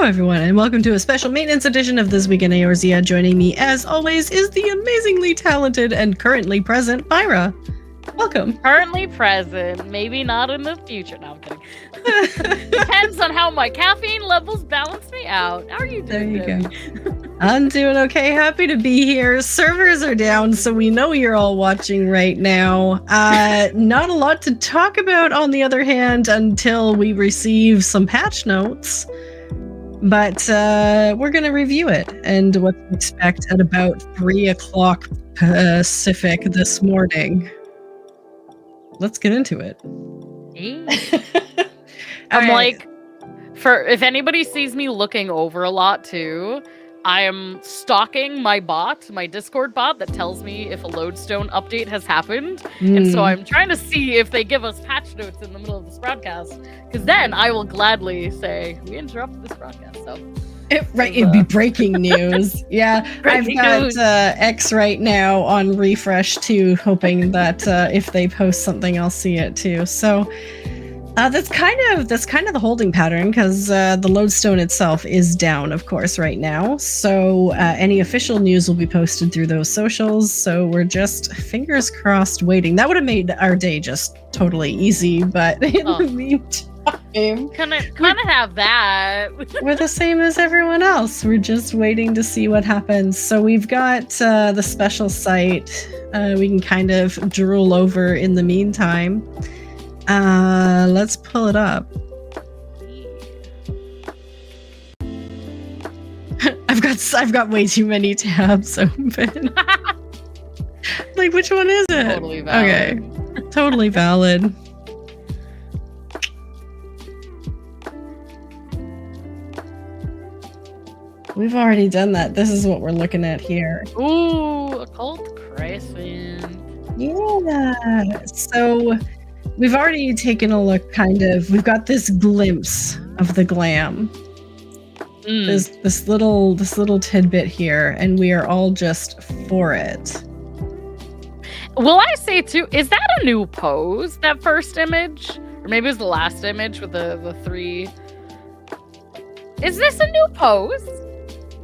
everyone, and welcome to a special maintenance edition of This Week in Eorzea. Joining me, as always, is the amazingly talented and currently present Pyra. Welcome. Currently present, maybe not in the future. No, I'm kidding. Depends on how my caffeine levels balance me out. How are you doing? There you go. I'm doing okay. Happy to be here. Servers are down, so we know you're all watching right now. Not a lot to talk about, on the other hand, until we receive some patch notes. But we're going to review it and what to expect at about 3 o'clock Pacific this morning. Let's get into it. I'm like, if anybody sees me looking over a lot too, I am stalking my bot, my Discord bot that tells me if a lodestone update has happened. And so I'm trying to see if they give us patch notes in the middle of this broadcast, because then I will gladly say, we interrupted this broadcast. So it'd be breaking news. Yeah, I've got X right now on refresh too, hoping that if they post something, I'll see it too. So that's kind of the holding pattern, because the lodestone itself is down, of course, right now. So any official news will be posted through those socials. So we're just fingers crossed waiting. That would have made our day just totally easy, but in the meantime, kind of have that. We're the same as everyone else. We're just waiting to see what happens. So we've got the special site we can kind of drool over in the meantime. Let's pull it up. I've got way too many tabs open. Like, which one is it? Totally valid. Okay, totally valid. We've already done that. This is what we're looking at here. Ooh, Occult Crescent. Yeah. So we've already taken a look, kind of. We've got this glimpse of the glam. This little tidbit here, and we are all just for it. Will I say too, is that a new pose, that first image? Or maybe it was the last image with the three. Is this a new pose?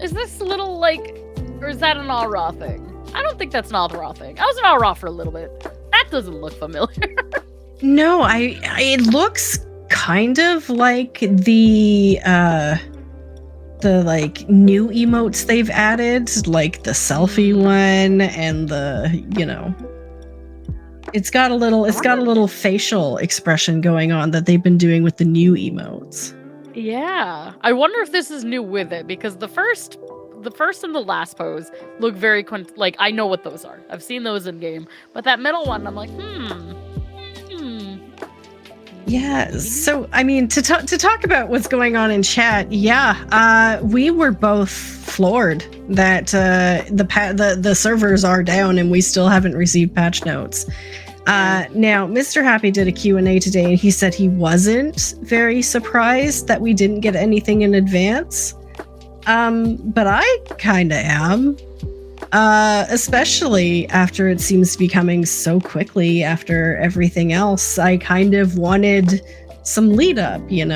Is this a little or is that an all-raw thing? I don't think that's an all-raw thing. I was an all-raw for a little bit. That doesn't look familiar. No, it looks kind of like the new emotes they've added, like the selfie one and it's got a little facial expression going on that they've been doing with the new emotes. Yeah. I wonder if this is new with it, because the first and the last pose look very I know what those are. I've seen those in game, but that middle one, I'm like, Yeah, so I mean, to talk about what's going on in chat, we were both floored that the servers are down and we still haven't received patch notes. Now, Mr. Happy did a Q&A today, and he said he wasn't very surprised that we didn't get anything in advance. But I kind of am. Especially after it seems to be coming so quickly after everything else. I kind of wanted some lead up, I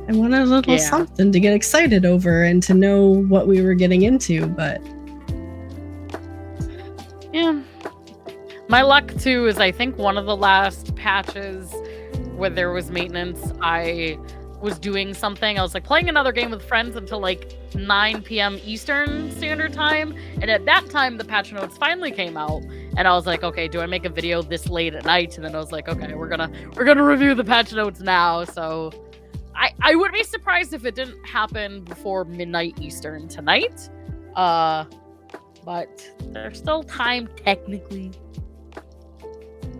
wanted a little something to get excited over and to know what we were getting into, but yeah. My luck too is I think one of the last patches where there was maintenance, I was doing something. I was playing another game with friends until 9 p.m. Eastern Standard Time, and at that time the patch notes finally came out, and I was like, okay, do I make a video this late at night? And then I was like, okay, we're gonna review the patch notes now. So I would be surprised if it didn't happen before midnight Eastern tonight, but there's still time technically.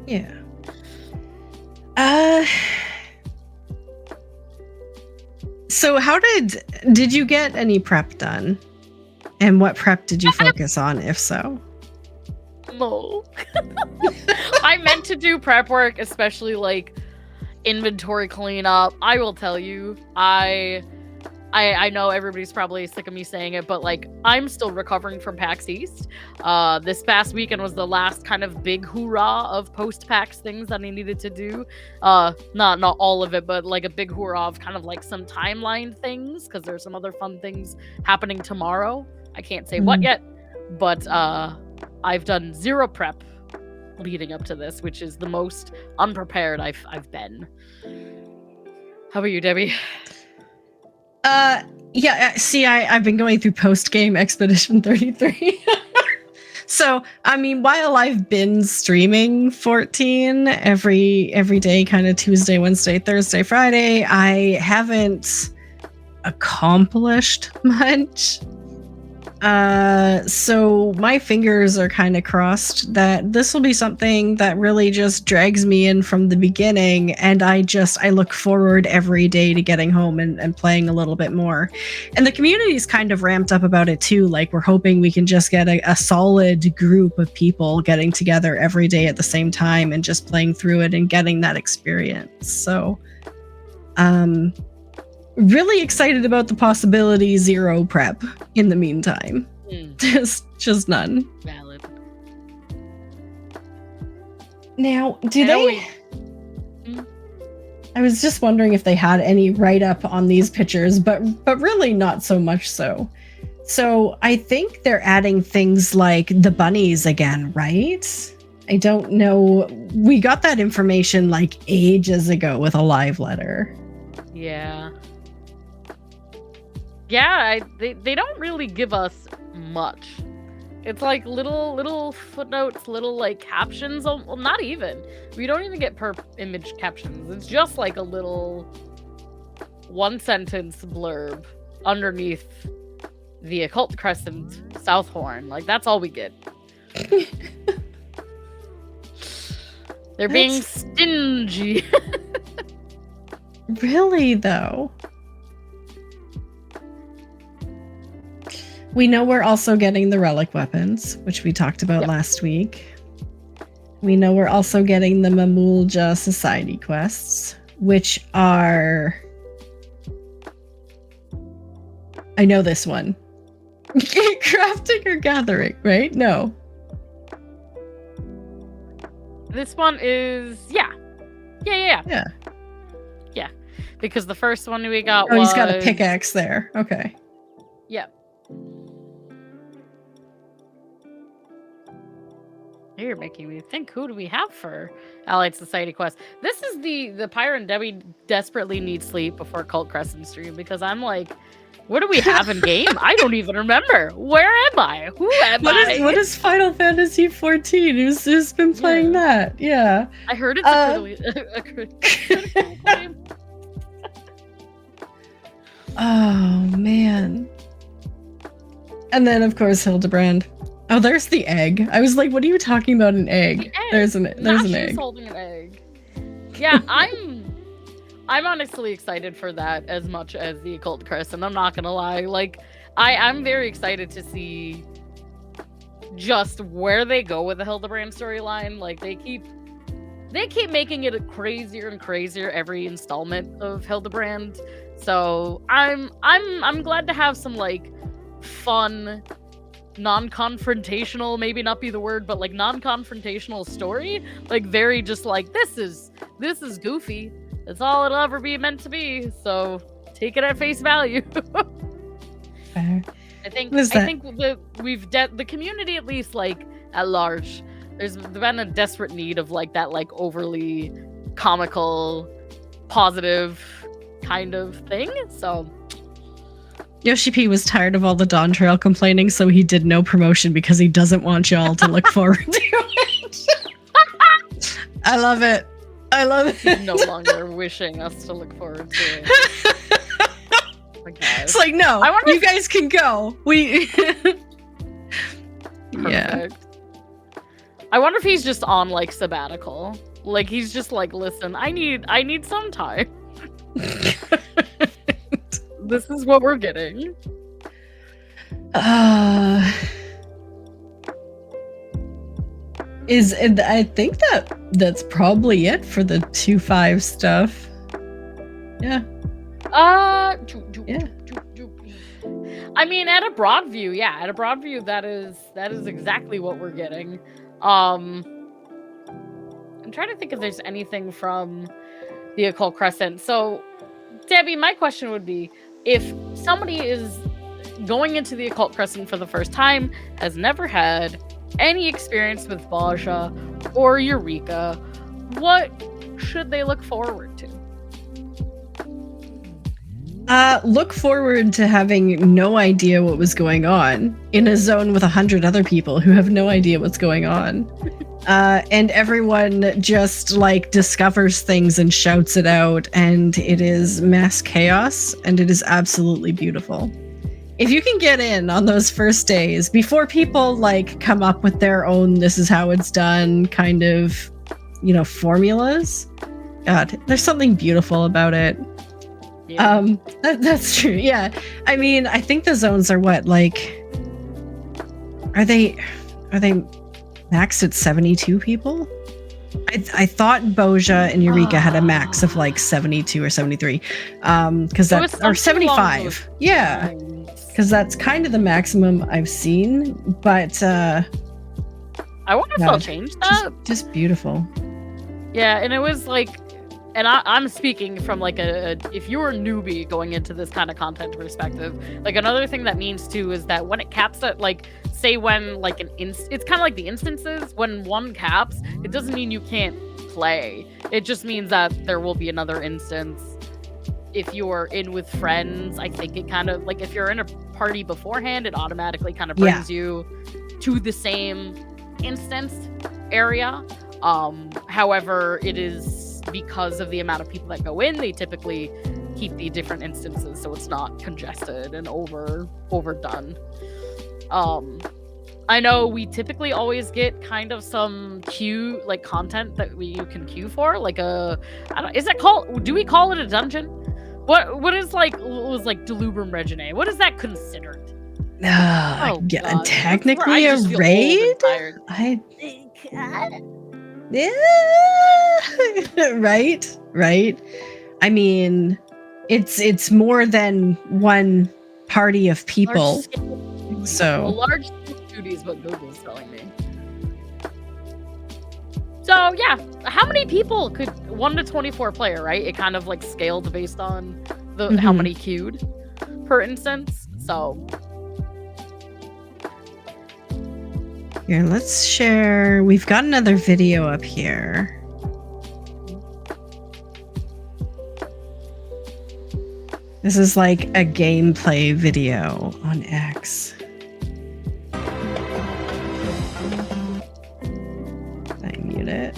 Yeah. So how did you get any prep done? And what prep did you focus on, if so? No. I meant to do prep work, especially inventory cleanup. I will tell you, I I know everybody's probably sick of me saying it, but like I'm still recovering from PAX East. This past weekend was the last kind of big hoorah of post-PAX things that I needed to do. Not all of it, but like a big hoorah of kind of like some timeline things, because there's some other fun things happening tomorrow. I can't say what yet, but I've done zero prep leading up to this, which is the most unprepared I've been. How about you, Debbie? Yeah, see, I've been going through post-game Expedition 33. So, I mean, while I've been streaming 14 every day, kind of Tuesday, Wednesday, Thursday, Friday, I haven't accomplished much. So my fingers are kind of crossed that this will be something that really just drags me in from the beginning, and I look forward every day to getting home and playing a little bit more. And the community's kind of ramped up about it too. Like, we're hoping we can just get a solid group of people getting together every day at the same time and just playing through it and getting that experience. So, really excited about the possibility. Zero prep in the meantime. Just none. Valid. Now, I was just wondering if they had any write-up on these pictures, but really not so much so. So I think they're adding things like the bunnies again, right? I don't know. We got that information like ages ago with a live letter. Yeah. Yeah, they don't really give us much. It's like little footnotes, little like captions. Well, not even. We don't even get per image captions. It's just like a little one sentence blurb underneath the Occult Crescent South Horn. Like, that's all we get. They're being stingy. Really, though? We know we're also getting the relic weapons, which we talked about last week. We know we're also getting the Mamulja Society quests, which are... I know this one. Crafting or gathering, right? No. This one is... Yeah. Yeah. Because the first one we got was... Oh, he's got a pickaxe there. Okay. Yeah. You're making me think, who do we have for Allied Society quest? This is the Pyra and Debbie desperately need sleep before Cult Crescent stream, because I'm like, what do we have in game? I don't even remember. Where am I? Who am I? What is Final Fantasy 14? Who's been playing that? Yeah. I heard it's a critical game. Oh, man. And then, of course, Hildebrand. Oh, there's the egg. I was like, what are you talking about, an egg? There's an egg. She's holding an egg. Yeah, I'm honestly excited for that as much as the Occult Crescent. I'm not gonna lie. Like, I'm very excited to see just where they go with the Hildebrand storyline. Like, they keep making it crazier and crazier every installment of Hildebrand. So I'm glad to have some like fun, non-confrontational, maybe not be the word, but like non-confrontational story. Like, very just like, this is goofy. That's all it'll ever be meant to be. So take it at face value. Fair. I think the community, at least like at large, there's been a desperate need of like that like overly comical, positive kind of thing. So Yoshi P was tired of all the Dawn Trail complaining, so he did no promotion because he doesn't want y'all to look forward to it. I love it. He's no longer wishing us to look forward to it. It's like, no, you guys can go. Yeah. I wonder if he's just on like sabbatical. Like, he's just like, listen, I need some time. This is what we're getting. I think that's probably it for the 2.5 stuff. Yeah. Yeah. I mean, at a broad view, yeah. At a broad view, that is exactly what we're getting. I'm trying to think if there's anything from the Occult Crescent. So, Debbie, my question would be, if somebody is going into the Occult Crescent for the first time, has never had any experience with Baja or Eureka, what should they look forward to? Look forward to having no idea what was going on in a zone with 100 other people who have no idea what's going on. And everyone just like discovers things and shouts it out, and it is mass chaos, and it is absolutely beautiful. If you can get in on those first days before people like come up with their own "this is how it's done" kind of, formulas, God, there's something beautiful about it. Yeah. That's true. Yeah. I mean, I think the zones are what, like, are they maxed at 72 people? I thought Boja and Eureka had a max of like 72 or 73. Because that's, or 75. Yeah. Because that's kind of the maximum I've seen. But I wonder if they'll change that. Just beautiful. Yeah, and it was like, and I'm speaking from like if you're a newbie going into this kind of content perspective, like another thing that means too is that when it caps at like, say when like it's kind of like the instances, when one caps, it doesn't mean you can't play. It just means that there will be another instance. If you're in with friends, I think it kind of like, if you're in a party beforehand, it automatically kind of brings you to the same instance area. However, it is because of the amount of people that go in, they typically keep the different instances so it's not congested and overdone. I know we typically always get kind of some queue, like content that you can queue for, like do we call it a dungeon? What is like, was like Delubrum Reginae? What is that considered? Technically a raid? Yeah. Right. I mean, it's more than one party of people. So large duties, what Google's telling me. So yeah, how many people could 1 to 24 player, right? It kind of like scaled based on the how many queued per instance. So here, let's share. We've got another video up here. This is like a gameplay video on X. I mute it.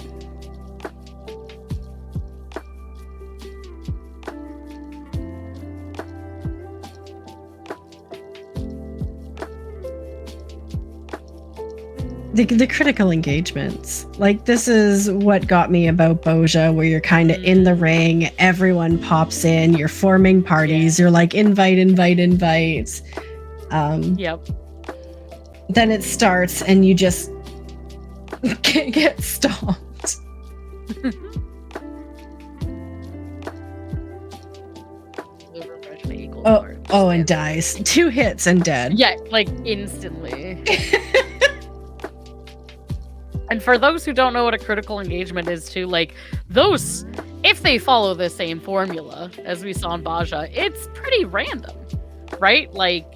The critical engagements. Like, this is what got me about Boja, where you're kind of in the ring, everyone pops in, you're forming parties, you're like, invite. Yep. Then it starts and you just get stomped. And dies. 2 hits and dead. Yeah, like instantly. And for those who don't know what a critical engagement is too, like those, if they follow the same formula as we saw in Baja, it's pretty random, right? Like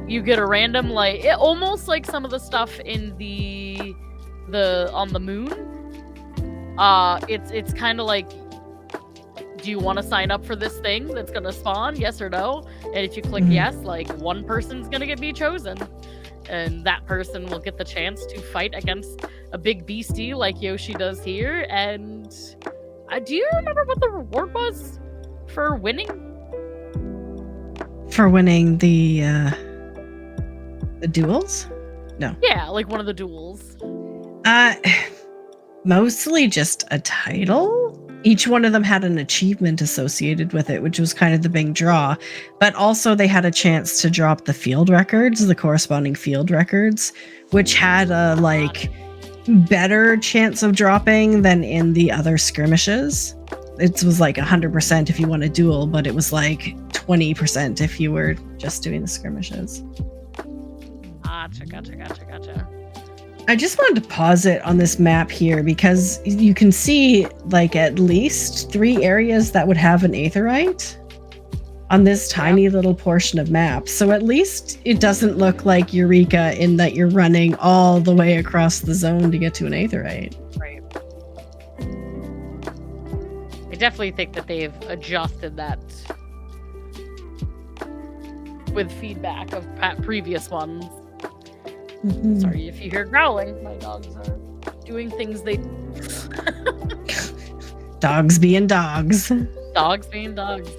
you get a random, like almost like some of the stuff in the on the moon. It's kind of like, do you want to sign up for this thing that's gonna spawn? Yes or no? And if you click yes, like one person's gonna be chosen. And that person will get the chance to fight against a big beastie like Yoshi does here. And do you remember what the reward was for winning? For winning the duels? No. Yeah, like one of the duels. Mostly just a title. Each one of them had an achievement associated with it, which was kind of the big draw. But also they had a chance to drop the field records, the corresponding field records, which had a like better chance of dropping than in the other skirmishes. It was like 100% if you won a duel, but it was like 20% if you were just doing the skirmishes. Gotcha. I just wanted to pause it on this map here because you can see like at least 3 areas that would have an aetheryte on this tiny little portion of map. So at least it doesn't look like Eureka in that you're running all the way across the zone to get to an aetheryte. Right. I definitely think that they've adjusted that with feedback of previous ones. Mm-hmm. Sorry if you hear growling. My dogs are doing things they... Dogs being dogs. Dogs being dogs.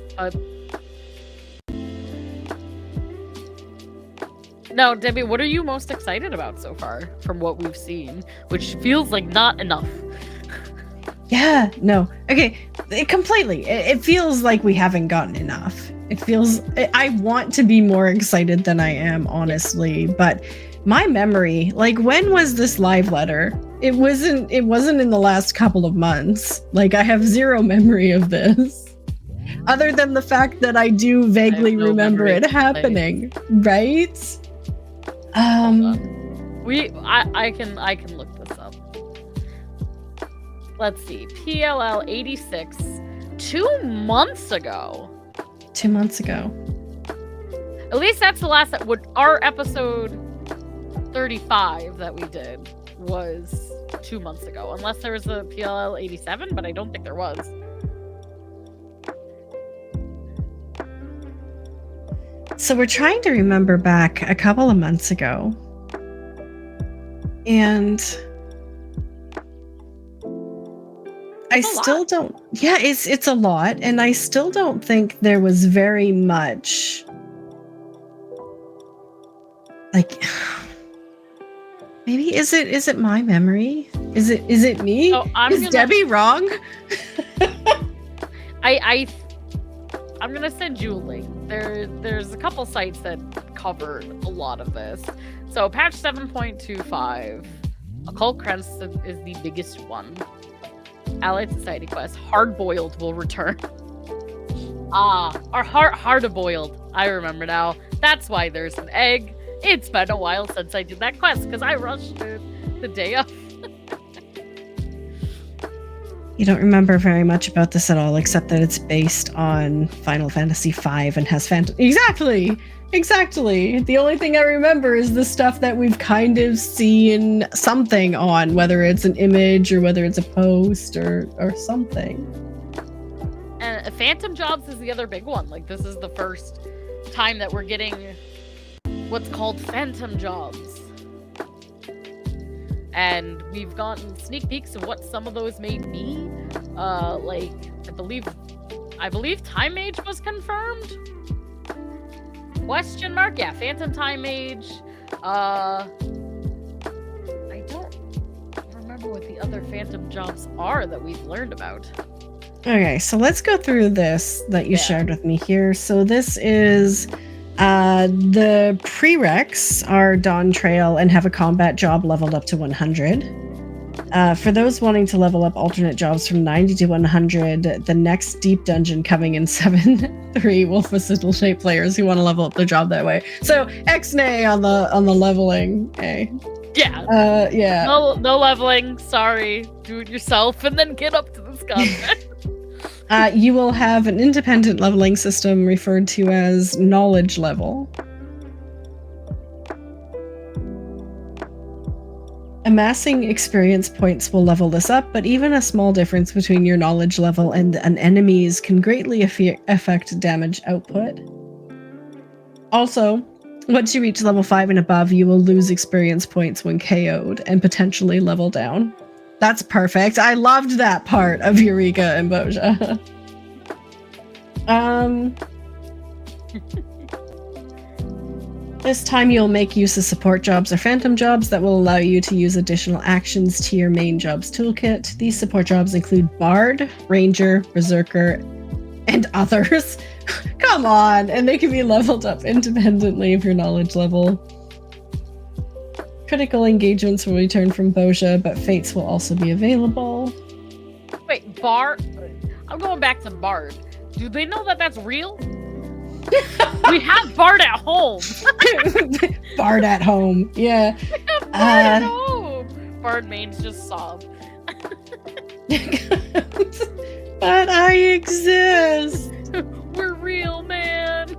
Now, Debbie, what are you most excited about so far from what we've seen? Which feels like not enough. Yeah, no. Okay, completely. It feels like we haven't gotten enough. It feels... I want to be more excited than I am, honestly, but... My memory, like when was this live letter? It wasn't in the last couple of months. Like I have zero memory of this. Other than the fact that I do vaguely remember it happening, right? I can look this up. Let's see. PLL 86 2 months ago. 2 months ago. At least that's the last that would our episode 35 that we did was 2 months ago, unless there was a PLL 87, but I don't think there was. So we're trying to remember back a couple of months ago, and I still don't... Yeah, it's a lot, and I still don't think there was very much... Like... Maybe is it my memory? Is it me? Oh, is Debbie wrong? I'm gonna send you a link. There's a couple sites that covered a lot of this. So patch 7.25, Occult Crest is the biggest one. Allied Society quest, Hard Boiled will return. Our Hard Boiled. I remember now. That's why there's an egg. It's been a while since I did that quest because I rushed it the day of. You don't remember very much about this at all, except that it's based on Final Fantasy V and has Exactly! The only thing I remember is the stuff that we've kind of seen something on, whether it's an image or whether it's a post or something. And Phantom Jobs is the other big one. Like, this is the first time that we're getting what's called Phantom Jobs. And we've gotten sneak peeks of what some of those may be. Like, I believe Time Mage was confirmed? Question mark? Yeah, Phantom Time Mage. I don't remember what the other Phantom Jobs are that we've learned about. Okay, so let's go through this that you shared with me here. So this is... the prereqs are Dawn Trail and have a combat job leveled up to 100. For those wanting to level up alternate jobs from 90 to 100, the next deep dungeon coming in 7.3 will facilitate players who want to level up their job that way. So X-nay on the leveling. Okay. Yeah. Yeah. No leveling. Sorry. Do it yourself and then get up to this combat. You will have an independent leveling system referred to as knowledge level. Amassing experience points will level this up, but even a small difference between your knowledge level and an enemy's can greatly affect damage output. Also, once you reach level 5 and above, you will lose experience points when KO'd and potentially level down. That's perfect. I loved that part of Eureka and Boja. This time you'll make use of support jobs or phantom jobs that will allow you to use additional actions to your main jobs toolkit. These support jobs include Bard, Ranger, Berserker, and others. Come on! And they can be leveled up independently of your knowledge level. Critical engagements will return from Boja, but fates will also be available. Wait, Bard? I'm going back to Bard. Do they know that that's real? We have Bard at home. Bard at home. Yeah. Bard at home. Bard mains just sob. But I exist. We're real, man.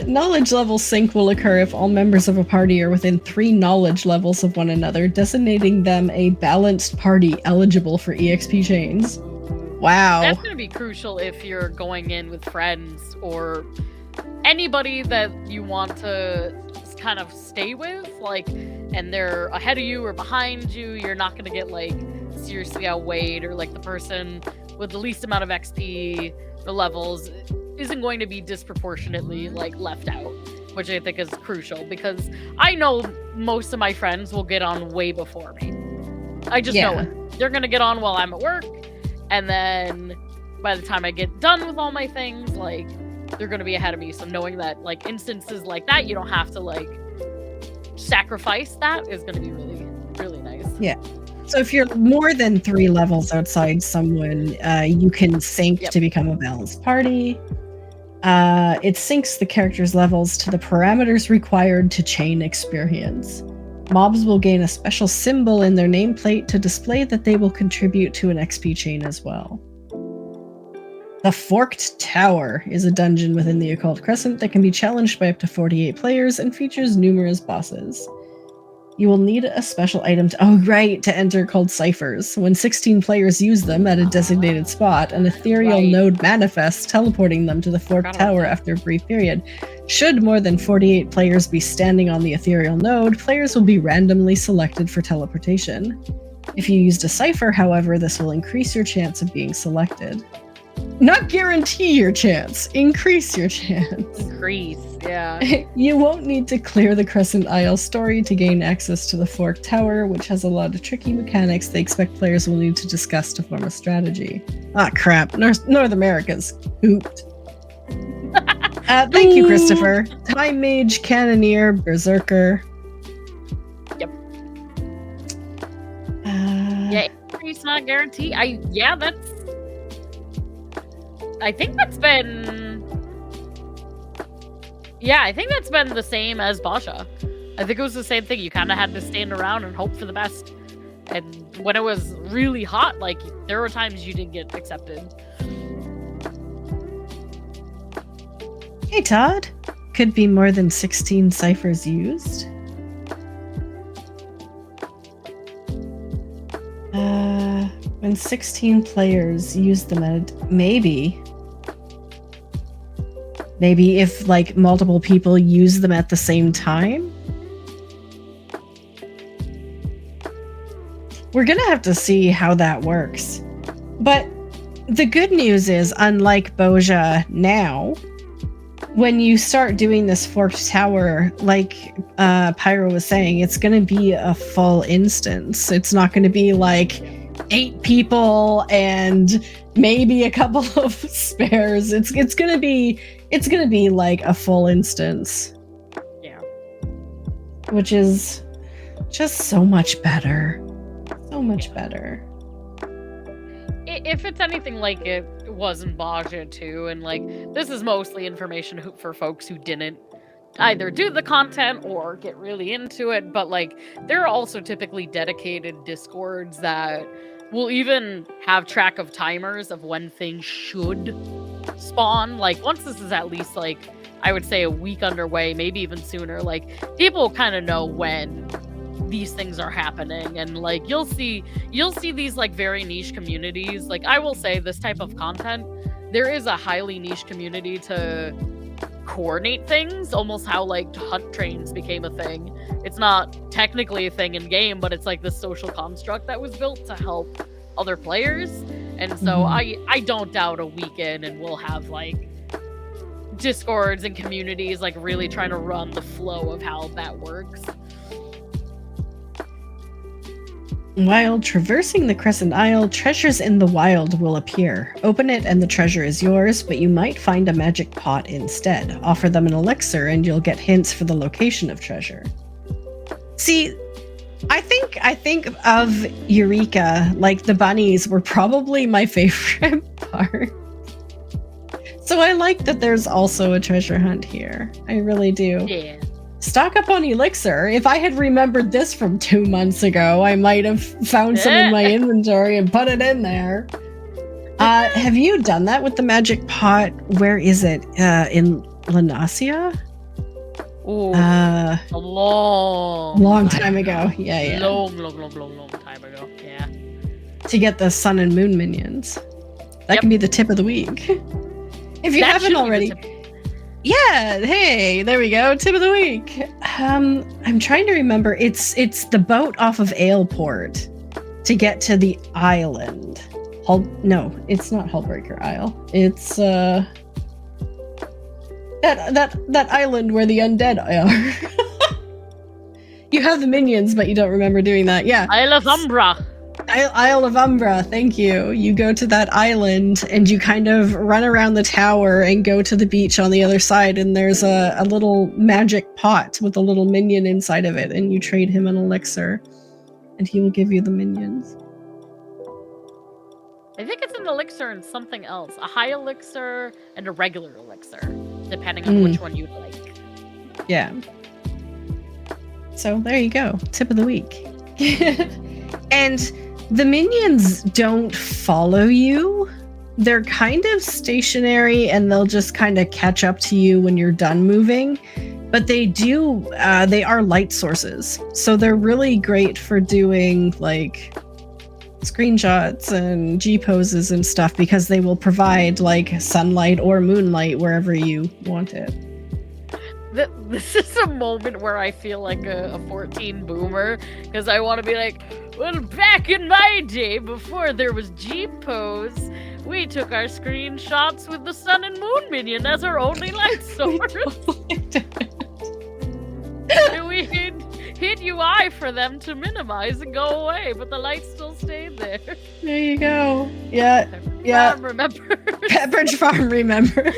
Knowledge level sync will occur if all members of a party are within 3 knowledge levels of one another, designating them a balanced party eligible for EXP chains. Wow. That's going to be crucial if you're going in with friends or anybody that you want to kind of stay with, like, and they're ahead of you or behind you. You're not going to get, like, seriously outweighed, or, like, the person with the least amount of XP, the levels, isn't going to be disproportionately, like, left out, which I think is crucial, because I know most of my friends will get on way before me. I just know it. They're going to get on while I'm at work, and then by the time I get done with all my things, like, they're going to be ahead of me. So knowing that, like, instances like that, you don't have to, like, sacrifice that is going to be really, really nice. Yeah. So if you're more than 3 levels outside someone, you can sync to become a balanced party. It syncs the character's levels to the parameters required to chain experience. Mobs will gain a special symbol in their nameplate to display that they will contribute to an XP chain as well. The Forked Tower is a dungeon within the Occult Crescent that can be challenged by up to 48 players and features numerous bosses. You will need a special item to enter called ciphers. When 16 players use them at a designated spot, an ethereal node manifests, teleporting them to the Forked Tower after a brief period. Should more than 48 players be standing on the ethereal node, players will be randomly selected for teleportation. If you used a cipher, however, this will increase your chance of being selected. Not guarantee your chance, increase your chance. Increase, yeah. You won't need to clear the Crescent Isle story to gain access to the Forked Tower, which has a lot of tricky mechanics they expect players will need to discuss to form a strategy. Ah, crap. North America's pooped. Thank you, Christopher. Time Mage, Cannoneer, Berserker. Yep. Increase not guarantee. I think that's been the same as Basha. I think it was the same thing. You kind of had to stand around and hope for the best. And when it was really hot, like, there were times you didn't get accepted. Hey, Todd. Could be more than 16 ciphers used. When 16 players use them maybe if, like, multiple people use them at the same time? We're gonna have to see how that works. But the good news is, unlike Boja now, when you start doing this Forked Tower, like Pyra was saying, it's gonna be a full instance. It's not gonna be like 8 people and maybe a couple of spares. It's gonna be like a full instance. Yeah. Which is just so much better. So much better. If it's anything like it was in Baja too, and, like, this is mostly information for folks who didn't either do the content or get really into it, but, like, there are also typically dedicated Discords that will even have track of timers of when things should spawn. Like, once this is at least, like, I would say a week underway, maybe even sooner, like, people kind of know when these things are happening, and, like, you'll see these, like, very niche communities. Like, I will say, this type of content, there is a highly niche community to coordinate things, almost how, like, hunt trains became a thing. It's not technically a thing in game, but it's like this social construct that was built to help other players. And so I don't doubt a weekend and we'll have, like, Discords and communities, like, really trying to run the flow of how that works. While traversing the Crescent Isle, treasures in the wild will appear. Open it and the treasure is yours, but you might find a magic pot instead. Offer them an elixir and you'll get hints for the location of treasure. See, I think of Eureka, like, the bunnies were probably my favorite part. So I like that there's also a treasure hunt here. I really do. Yeah. Stock up on elixir. If I had remembered this from 2 months ago, I might have found some in my inventory and put it in there. Have you done that with the magic pot? Where is it? In Lanasia? Ooh, a long time ago. Yeah. Long time ago. Yeah. To get the sun and moon minions. That can be the tip of the week. If you haven't already. Yeah, hey, there we go. Tip of the week. I'm trying to remember. It's the boat off of Aleport to get to the island. No, it's not Hullbreaker Isle. It's that island where the undead are. You have the minions, but you don't remember doing that. Yeah. Isle of Umbra. Isle of Umbra, thank you. You go to that island and you kind of run around the tower and go to the beach on the other side, and there's a little magic pot with a little minion inside of it, and you trade him an elixir and he will give you the minions. I think it's an elixir and something else. A high elixir and a regular elixir, depending on which one you like. Yeah. So there you go. Tip of the week. And the minions don't follow you. They're kind of stationary and they'll just kind of catch up to you when you're done moving. But they are light sources. So they're really great for doing like screenshots and G poses and stuff, because they will provide like sunlight or moonlight wherever you want it. This is a moment where I feel like a 14 boomer, because I want to be like, well, back in my day, before there was G-pose, we took our screenshots with the sun and moon minion as our only light source. And we hid UI for them to minimize and go away, but the light still stayed there. There you go. Yeah. Farm remembers. Pepperidge Farm remembers.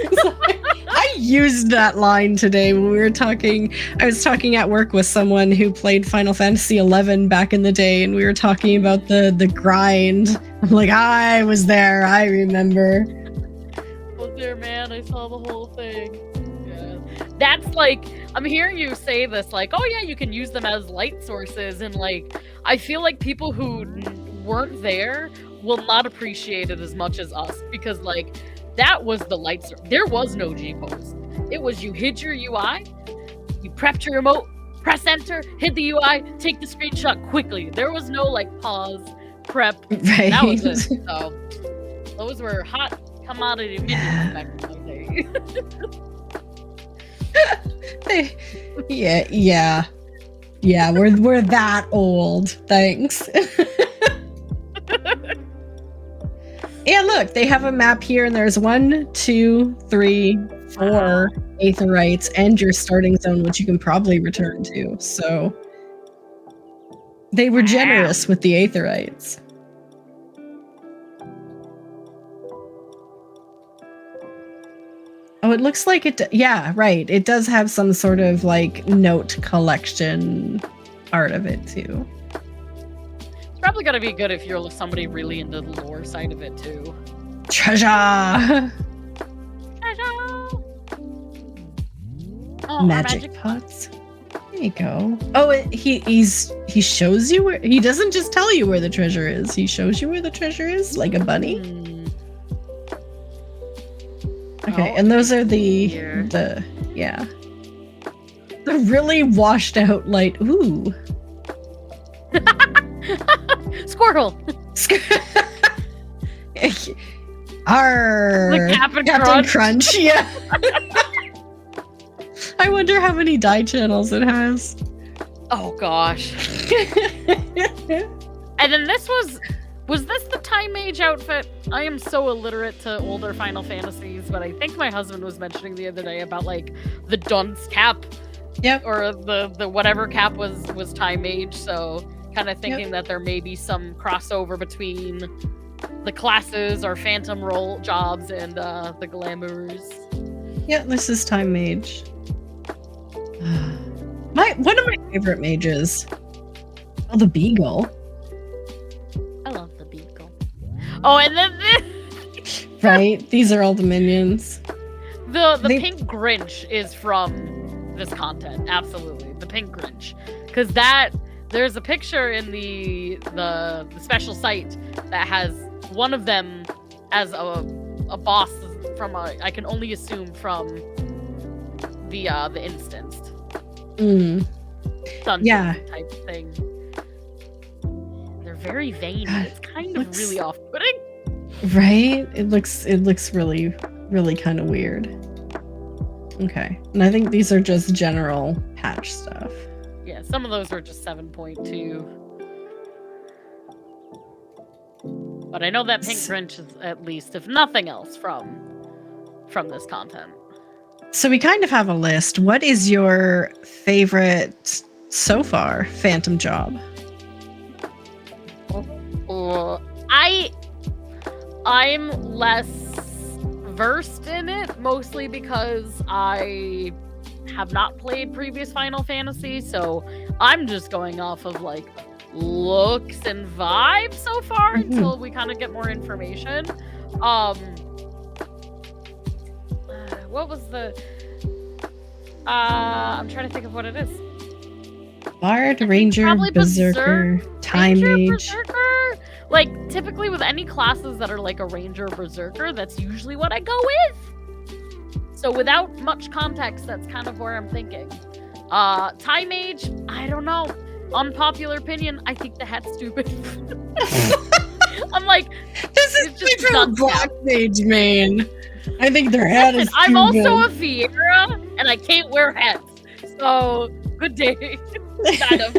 I used that line today when we were talking. I was talking at work with someone who played Final Fantasy XI back in the day, and we were talking about the grind. I'm like, I was there. I remember. Was there, man? I saw the whole thing. Yeah. That's like, I'm hearing you say this, like, oh yeah, you can use them as light sources, and like, I feel like people who weren't there will not appreciate it as much as us, because like, that was the light source. There was no G-pose. It was you hid your UI, you prepped your remote, press enter, hit the UI, take the screenshot quickly. There was no like pause, prep. Right. That was it. So those were hot commodity minions back in my day. Yeah. We're that old. Thanks. Yeah, look, they have a map here, and there's 1, 2, 3, 4 aetherites, and your starting zone, which you can probably return to. So they were generous with the aetherites. Oh, it looks like it. Yeah, right. It does have some sort of like note collection art of it too. It's probably gonna be good if you're somebody really into the lore side of it too. Treasure. Oh, magic pots. There you go. Oh, he shows you where. He doesn't just tell you where the treasure is. He shows you where the treasure is, like a bunny. Okay, and those are the really washed out light. Ooh. Squirtle. Arr, Captain Crunch. Yeah. I wonder how many die channels it has. Oh gosh. And then this was this the Time Mage outfit? I am so illiterate to older Final Fantasies, but I think my husband was mentioning the other day about like the dunce cap. Yep. Or the whatever cap was Time Mage, so kind of thinking that there may be some crossover between the classes or phantom role jobs and the glamours. Yeah, this is Time Mage. One of my favorite mages. Oh, the Beagle. I love the Beagle. Oh, and then this. Right, these are all the minions. the pink Grinch is from this content. Absolutely, the pink Grinch, because there's a picture in the special site that has one of them as a boss from I can only assume from the instanced dungeon type thing. They're very veiny. It's kind of really off-putting. Right? It looks really, really kind of weird. Okay. And I think these are just general patch stuff. Yeah, some of those are just 7.2. But I know that pink Grinch is at least, if nothing else, from this content. So we kind of have a list. What is your favorite so far Phantom job? I'm less versed in it, mostly because I have not played previous Final Fantasy, so I'm just going off of like looks and vibes so far until we kind of get more information. What was the I'm trying to think of what it is. Bard, Ranger, Berserker, Time Mage. Like, typically with any classes that are like a Ranger or Berserker, that's usually what I go with. So without much context, that's kind of where I'm thinking. Time Mage, I don't know. Unpopular opinion, I think the hat's stupid. I'm like, this is just from Black Mage main. I think their hat is I'm also a Fiera, and I can't wear hats. So, good day. Kind of.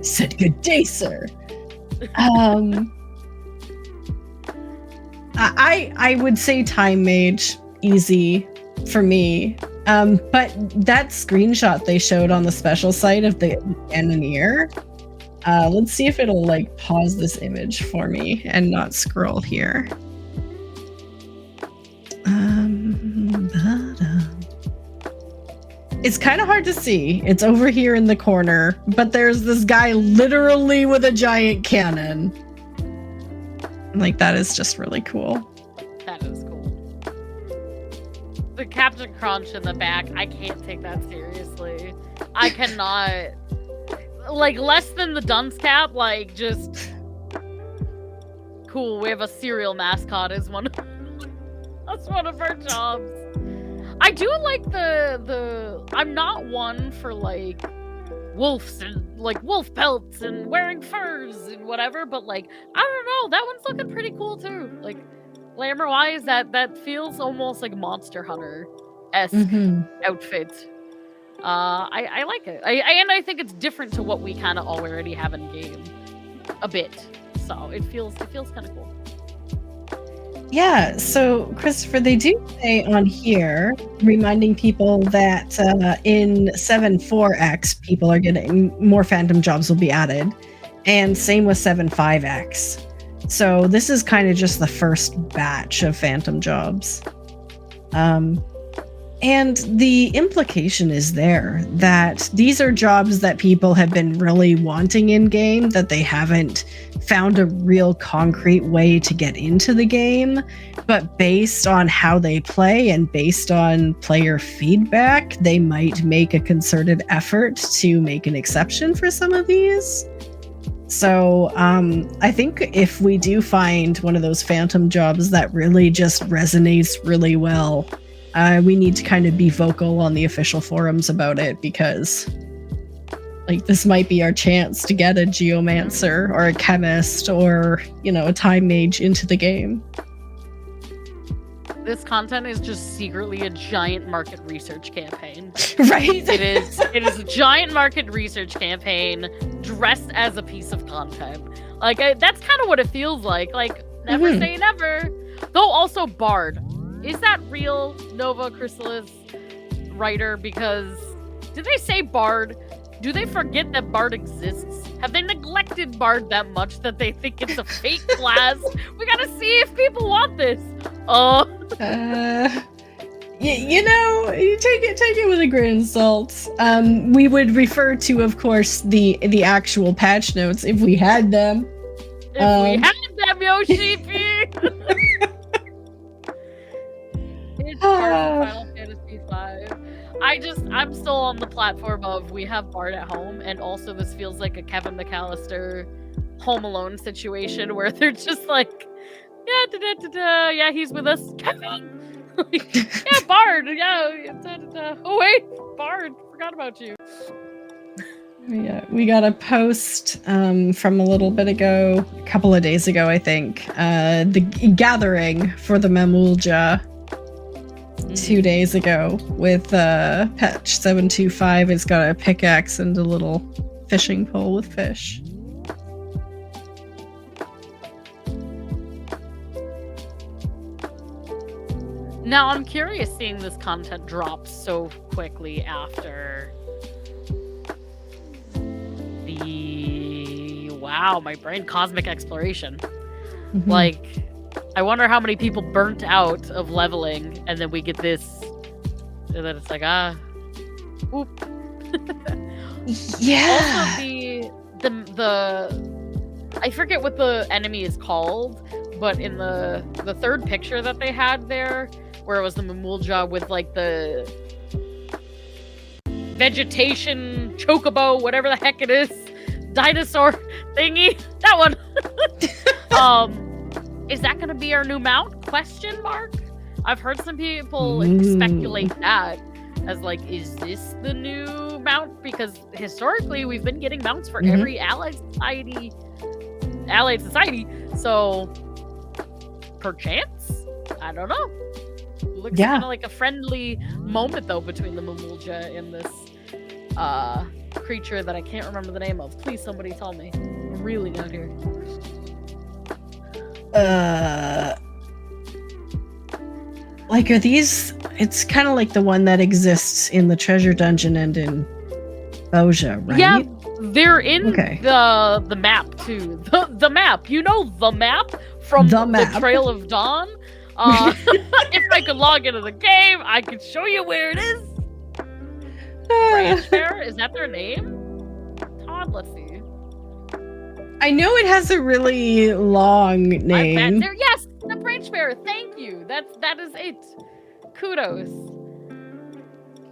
Said good day, sir. I would say Time Mage, easy for me. But that screenshot they showed on the special site of the Cannoneer, let's see if it'll like pause this image for me and not scroll here. It's kind of hard to see. It's over here in the corner, but there's this guy literally with a giant cannon. Like, that is just really cool. That is cool. The Captain Crunch in the back, I can't take that seriously. I cannot. Like, less than the dunce cap, like, just cool. We have a cereal mascot as one of that's one of our jobs. I do like the I'm not one for like wolves and like wolf pelts and wearing furs and whatever, but like I don't know, that one's looking pretty cool too. Like glamour wise, that feels almost like Monster Hunter-esque outfit. I like it. And I think it's different to what we kind of already have in game a bit. So it feels kind of cool. Yeah, so Christopher, they do say on here, reminding people that in 7.4x, people are getting more Phantom jobs will be added, and same with 7.5x. So this is kind of just the first batch of Phantom jobs. And the implication is there that these are jobs that people have been really wanting in game, that they haven't found a real concrete way to get into the game, but based on how they play and based on player feedback, they might make a concerted effort to make an exception for some of these. So I think if we do find one of those Phantom jobs that really just resonates really well, we need to kind of be vocal on the official forums about it, because like this might be our chance to get a geomancer or a chemist or, you know, a time mage into the game. This content is just secretly a giant market research campaign. Right? It is a giant market research campaign dressed as a piece of content. Like that's kind of what it feels like. Like never say never. Though also Bard. Is that real, Nova Chrysalis writer? Because did they say Bard? Do they forget that Bard exists? Have they neglected Bard that much that they think it's a fake class? We gotta see if people want this. You know, you take it with a grain of salt. We would refer to, of course, the actual patch notes if we had them. If we had them, Yoshi. played cards in Final Fantasy V. I'm still on the platform of we have Bard at home, and also this feels like a Kevin McAllister Home Alone situation where they're just like, yeah, he's with us, Kevin. Yeah, Bard, yeah. Oh wait, Bard, forgot about you. Yeah, we got a post from a little bit ago, a couple of days ago, I think. The gathering for the Mamulja 2 days ago with Patch 725. It's got a pickaxe and a little fishing pole with fish. Now I'm curious seeing this content drop so quickly after my brain, cosmic exploration. Mm-hmm. Like, I wonder how many people burnt out of leveling, and then we get this, and then it's like, whoop. Yeah. Also, the I forget what the enemy is called, but in the third picture that they had there, where it was the Mamulja with like the vegetation chocobo, whatever the heck it is, dinosaur thingy, that one. Is that gonna be our new mount? Question mark. I've heard some people speculate that as like, is this the new mount? Because historically we've been getting mounts for every allied society. So perchance, I don't know. Looks kind of like a friendly moment though between the Mamulja and this creature that I can't remember the name of. Please, somebody tell me. I'm really down here. Like, are these? It's kind of like the one that exists in the treasure dungeon and in Eorzea, right? Yeah, they're in the map too. The map, you know, the map from the Trail of Dawn. If I could log into the game, I could show you where it is. Branch Bear, is that their name? Todd, let's see. I know it has a really long name. Yes, the Branch Bear. Thank you. That is it. Kudos.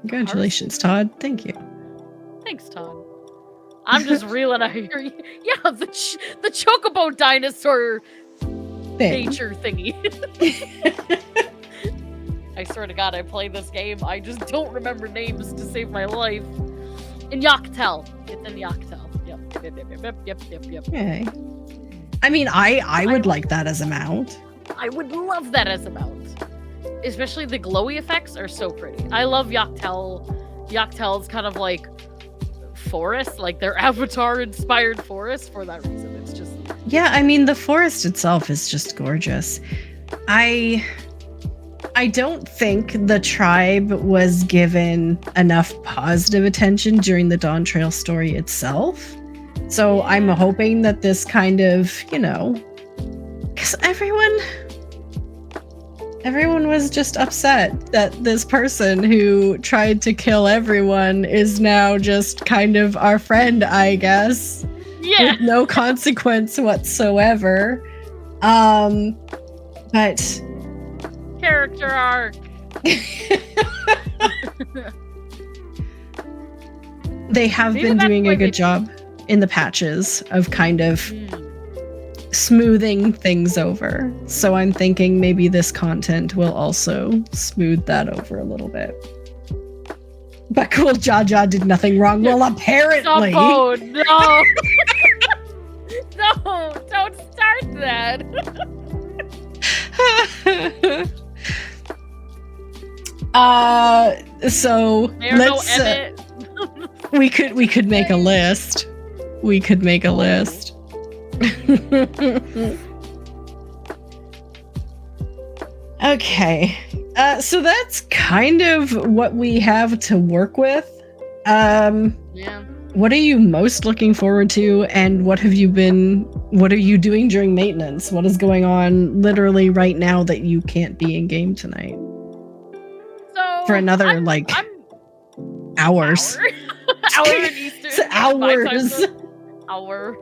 Congratulations, Todd. Thank you. Thanks, Todd. I'm just reeling out here. Yeah, the chocobo dinosaur nature thingy. I swear to God, I play this game. I just don't remember names to save my life. In Yoctel. It's in Yoctel. Yep. Okay. I mean, I would like that as a mount. I would love that as a mount. Especially the glowy effects are so pretty. I love Yoctel. Yoctel's kind of like forest, like their Avatar-inspired forest for that reason. It's just... Yeah, I mean, the forest itself is just gorgeous. I don't think the tribe was given enough positive attention during the Dawn Trail story itself. So I'm hoping that this kind of, you know, because everyone was just upset that this person who tried to kill everyone is now just kind of our friend, I guess. Yeah. With no consequence whatsoever. But character arc. They have been doing a good job in the patches of kind of smoothing things over. So I'm thinking maybe this content will also smooth that over a little bit. But cool Jaja did nothing wrong. Well, apparently. Oh, no. No, don't start that. So let's we could make a list. We could make a list. Okay. So that's kind of what we have to work with. What are you most looking forward to, and what are you doing during maintenance? What is going on literally right now that you can't be in game tonight? So for another hours. Hour in Eastern. Hours. Hour.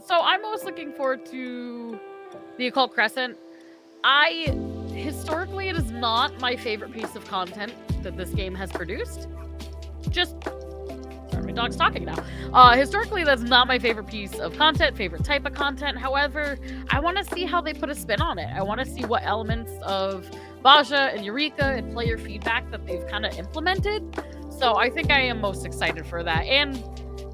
So I'm most looking forward to the Occult Crescent. historically, it is not my favorite piece of content that this game has produced. Just, sorry, my dog's talking now. Historically, that's not my favorite piece of content, favorite type of content. However, I want to see how they put a spin on it. I want to see what elements of Baja and Eureka and player feedback that they've kind of implemented. So I think I am most excited for that. And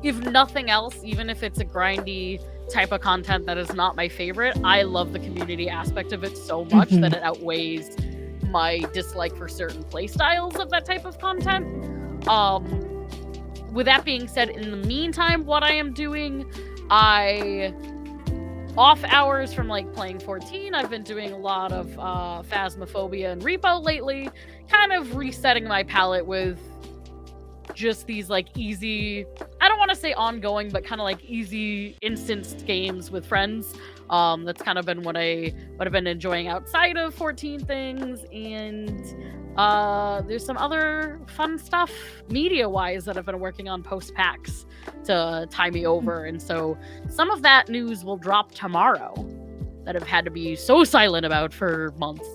if nothing else, even if it's a grindy type of content that is not my favorite, I love the community aspect of it so much that it outweighs my dislike for certain play styles of that type of content. With that being said, in the meantime, what I am doing, off hours from like playing 14, I've been doing a lot of Phasmophobia and Repo lately, kind of resetting my palette with just these like easy, I don't want to say ongoing, but kind of like easy instanced games with friends. That's kind of been what I've been enjoying outside of 14 things. And there's some other fun stuff media wise that I've been working on post PAX to tie me over. And so some of that news will drop tomorrow that I've had to be so silent about for months.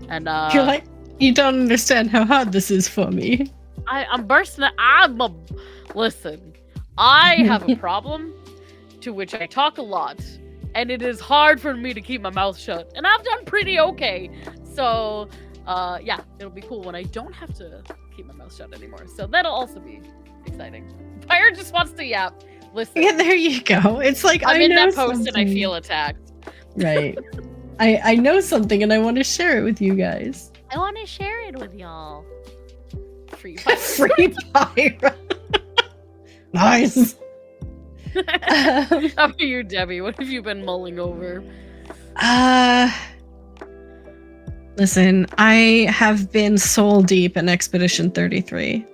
And you're like, you don't understand how hard this is for me. I'm bursting. Listen, I have a problem to which I talk a lot, and it is hard for me to keep my mouth shut. And I've done pretty okay. So, yeah, it'll be cool when I don't have to keep my mouth shut anymore. So that'll also be exciting. Pyra just wants to yap. Listen. Yeah, there you go. It's like I'm in that post something. and I feel attacked. Right. I know something and I want to share it with you guys. I want to share it with y'all. Free Pyra. Free Pyra. Nice. How about you, Debbie? What have you been mulling over? Listen, I have been soul deep in Expedition 33.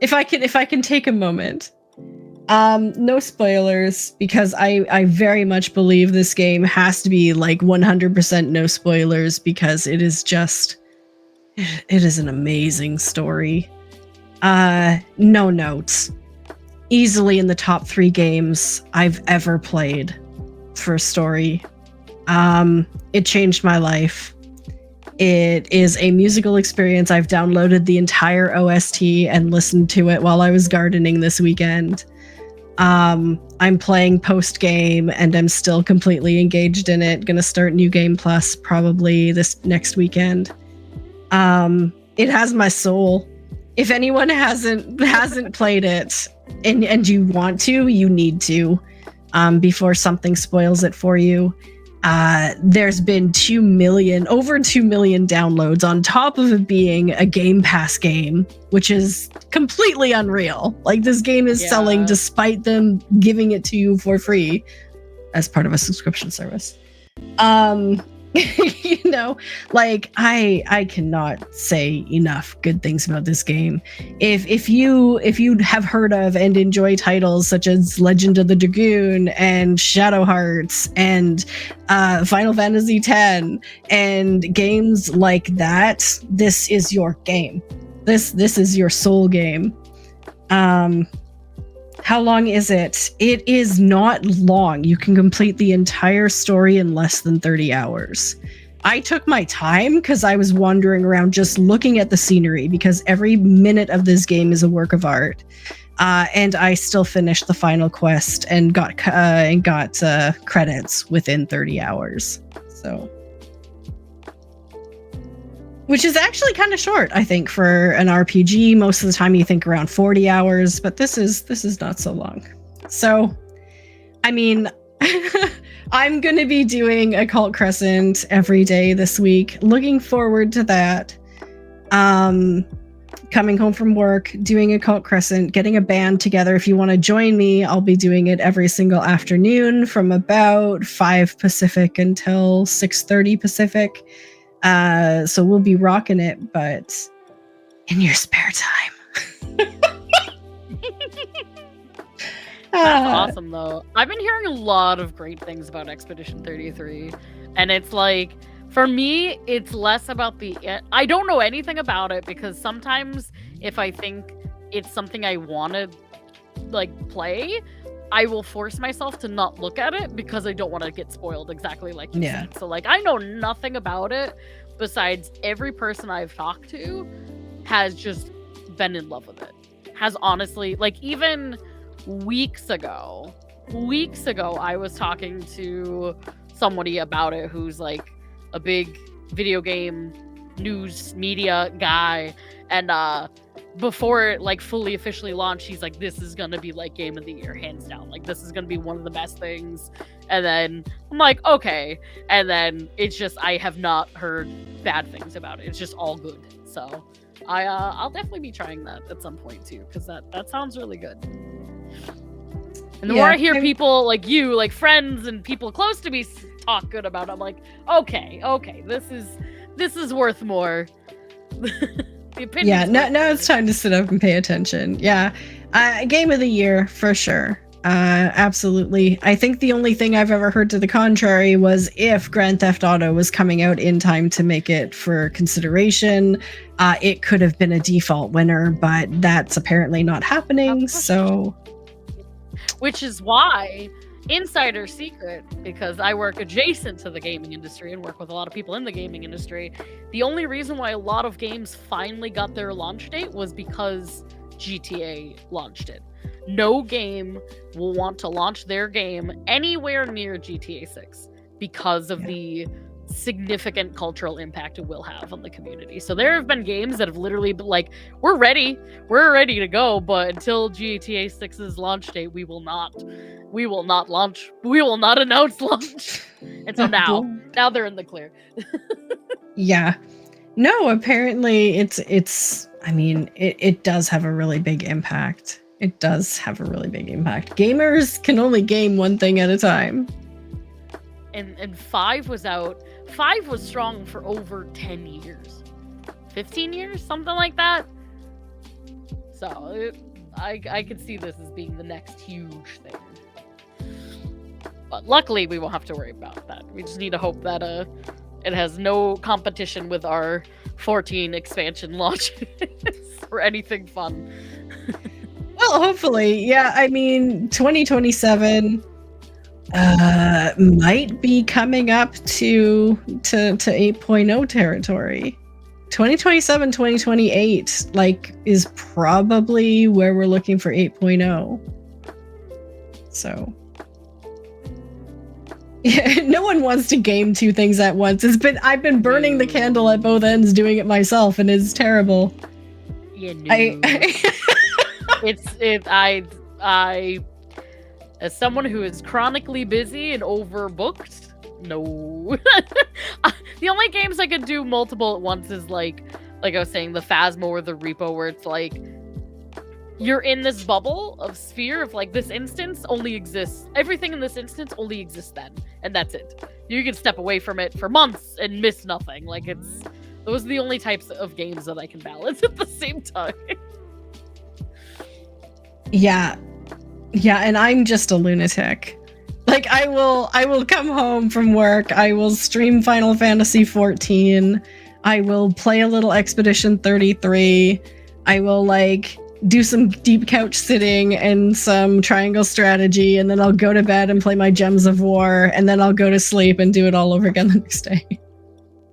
If I can take a moment. No spoilers, because I very much believe this game has to be like 100% no spoilers, because it is an amazing story. No notes. Easily in the top 3 games I've ever played for story. It changed my life. It is a musical experience. I've downloaded the entire OST and listened to it while I was gardening this weekend. I'm playing post game and I'm still completely engaged in it. Gonna start New Game Plus probably this next weekend. It has my soul. If anyone hasn't played it and you want to, you need to, before something spoils it for you. There's been over 2 million downloads on top of it being a Game Pass game, which is completely unreal. Like, this game is selling despite them giving it to you for free as part of a subscription service. You know, like, I cannot say enough good things about this game. If you have heard of and enjoy titles such as Legend of the Dragoon and Shadow Hearts and Final Fantasy X and games like that, this is your game. This is your soul game. How long is it? It is not long. You can complete the entire story in less than 30 hours. I took my time because I was wandering around just looking at the scenery, because every minute of this game is a work of art. And I still finished the final quest and got credits within 30 hours. So, which is actually kind of short, I think, for an RPG. Most of the time you think around 40 hours, but this is not so long. So, I mean, I'm going to be doing Occult Crescent every day this week. Looking forward to that. Coming home from work, doing Occult Crescent, getting a band together. If you want to join me, I'll be doing it every single afternoon from about 5 Pacific until 6:30 Pacific. So we'll be rocking it, but in your spare time. That's awesome, though. I've been hearing a lot of great things about Expedition 33, and it's like, for me, it's less about I don't know anything about it, because sometimes if I think it's something I want to like play, I will force myself to not look at it because I don't want to get spoiled, exactly like you said. So like, I know nothing about it, besides every person I've talked to has just been in love with it. Has honestly, like, even weeks ago, I was talking to somebody about it who's like a big video game news media guy, and before it like fully officially launched, he's like, this is gonna be like game of the year, hands down, like this is gonna be one of the best things. And then I'm like, okay, and then it's just, I have not heard bad things about it. It's just all good. So I'll definitely be trying that at some point too, because that sounds really good. And the more I hear people like you, like friends and people close to me talk good about it, I'm like, okay, this is worth more. Now it's time to sit up and pay attention. Game of the year for sure. Absolutely. I think the only thing I've ever heard to the contrary was if Grand Theft Auto was coming out in time to make it for consideration, it could have been a default winner, but that's apparently not happening. So, which is why, insider secret, because I work adjacent to the gaming industry and work with a lot of people in the gaming industry, the only reason why a lot of games finally got their launch date was because GTA launched it. No game will want to launch their game anywhere near GTA 6 because of the significant cultural impact it will have on the community. So there have been games that have literally been like, we're ready to go, but until GTA 6's launch date, we will not announce launch. And so now they're in the clear. No, apparently it's I mean, it does have a really big impact. It does have a really big impact. Gamers can only game one thing at a time. And 5 was out. 5 was strong for over 10 years. 15 years? Something like that. So, I could see this as being the next huge thing. But luckily, we won't have to worry about that. We just need to hope that it has no competition with our 14 expansion launches or anything fun. Well, hopefully. Yeah, I mean, 2027 might be coming up to 8.0 territory. 2027, 2028, like, is probably where we're looking for 8.0. So, yeah, no one wants to game two things at once. I've been burning the candle at both ends doing it myself, and it's terrible. Yeah, no. I as someone who is chronically busy and overbooked, no. The only games I could do multiple at once is like I was saying, the Phasmo or the Repo, where it's like you're in this bubble of sphere of like, this instance only exists. Everything in this instance only exists then, and that's it. You can step away from it for months and miss nothing. Like, those are the only types of games that I can balance at the same time. Yeah, and I'm just a lunatic. Like, I will come home from work, I will stream Final Fantasy XIV, I will play a little Expedition 33, I will, like, do some deep couch sitting and some triangle strategy, and then I'll go to bed and play my Gems of War, and then I'll go to sleep and do it all over again the next day.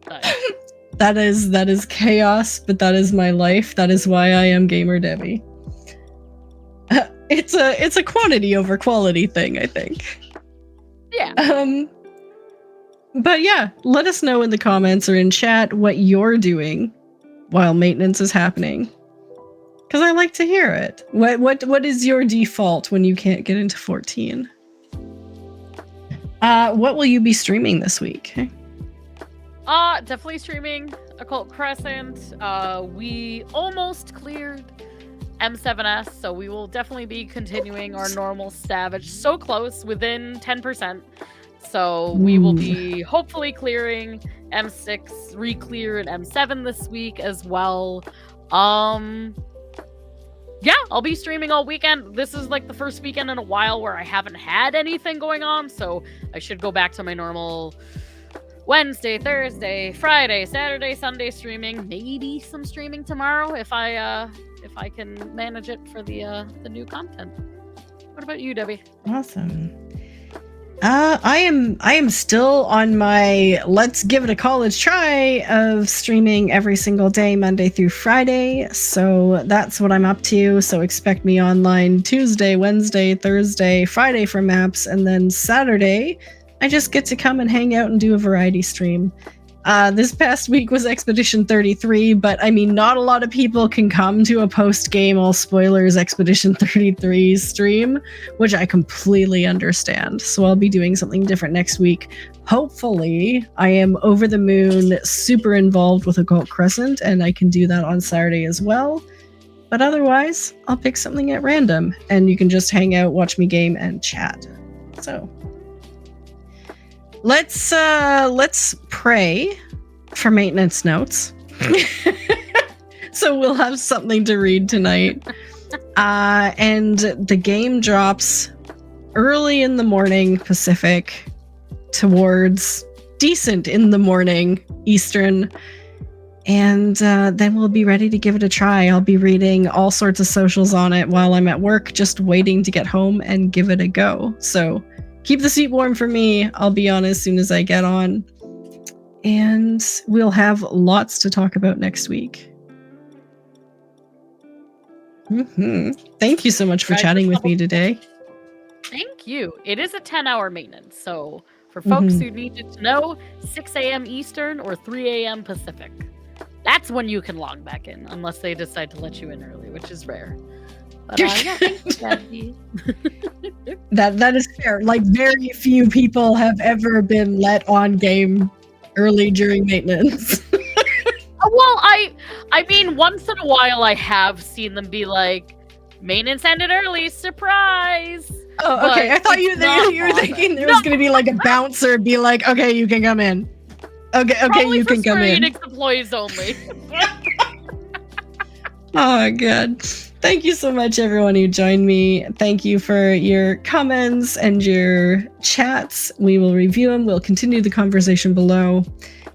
Nice. That is chaos, but that is my life. That is why I am Gamer Debbie. It's a quantity over quality thing, I think. Yeah. But yeah, let us know in the comments or in chat what you're doing while maintenance is happening, because I like to hear it. What is your default when you can't get into 14? What will you be streaming this week? Definitely streaming Occult Crescent. We almost cleared M7S, so we will definitely be continuing our normal Savage. So close, within 10%. So we will be hopefully clearing M6, re-clear and M7 this week as well. Yeah, I'll be streaming all weekend. This is like the first weekend in a while where I haven't had anything going on, so I should go back to my normal Wednesday, Thursday, Friday, Saturday, Sunday streaming. Maybe some streaming tomorrow if I can manage it for the new content. What about you, Debbie? Awesome. I am still on my let's give it a college try of streaming every single day, Monday through Friday. So that's what I'm up to. So expect me online Tuesday, Wednesday, Thursday, Friday for maps, and then Saturday, I just get to come and hang out and do a variety stream. This past week was Expedition 33, but I mean, not a lot of people can come to a post-game all spoilers Expedition 33 stream, which I completely understand. So I'll be doing something different next week. Hopefully, I am over the moon, super involved with Occult Crescent, and I can do that on Saturday as well. But otherwise, I'll pick something at random, and you can just hang out, watch me game, and chat. So let's pray for maintenance notes. So we'll have something to read tonight. And the game drops early in the morning Pacific towards decent in the morning Eastern. And then we'll be ready to give it a try. I'll be reading all sorts of socials on it while I'm at work, just waiting to get home and give it a go. So keep the seat warm for me. I'll be on as soon as I get on. And we'll have lots to talk about next week. Thank you so much for chatting with me today. Thank you. It is a 10-hour maintenance. So for folks who needed to know, 6 a.m. Eastern or 3 a.m. Pacific. That's when you can log back in, unless they decide to let you in early, which is rare. But, yeah, thank you, Kathy. That is fair. Like, very few people have ever been let on game early during maintenance. Well, I mean, once in a while I have seen them be like, maintenance ended early, surprise! Oh, okay. I thought you were thinking there was going to be like a bouncer be like, okay, you can come in. Okay, probably you can come in. Enix employees only. Oh, God. Thank you so much, everyone who joined me. Thank you for your comments and your chats. We will review them. We'll continue the conversation below.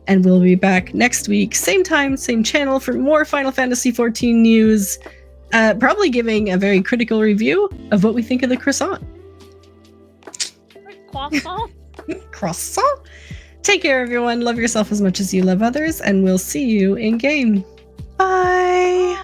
And we'll be back next week, same time, same channel, for more Final Fantasy XIV news. Probably giving a very critical review of what we think of the croissant. Croissant? Croissant? Take care, everyone. Love yourself as much as you love others. And we'll see you in game. Bye.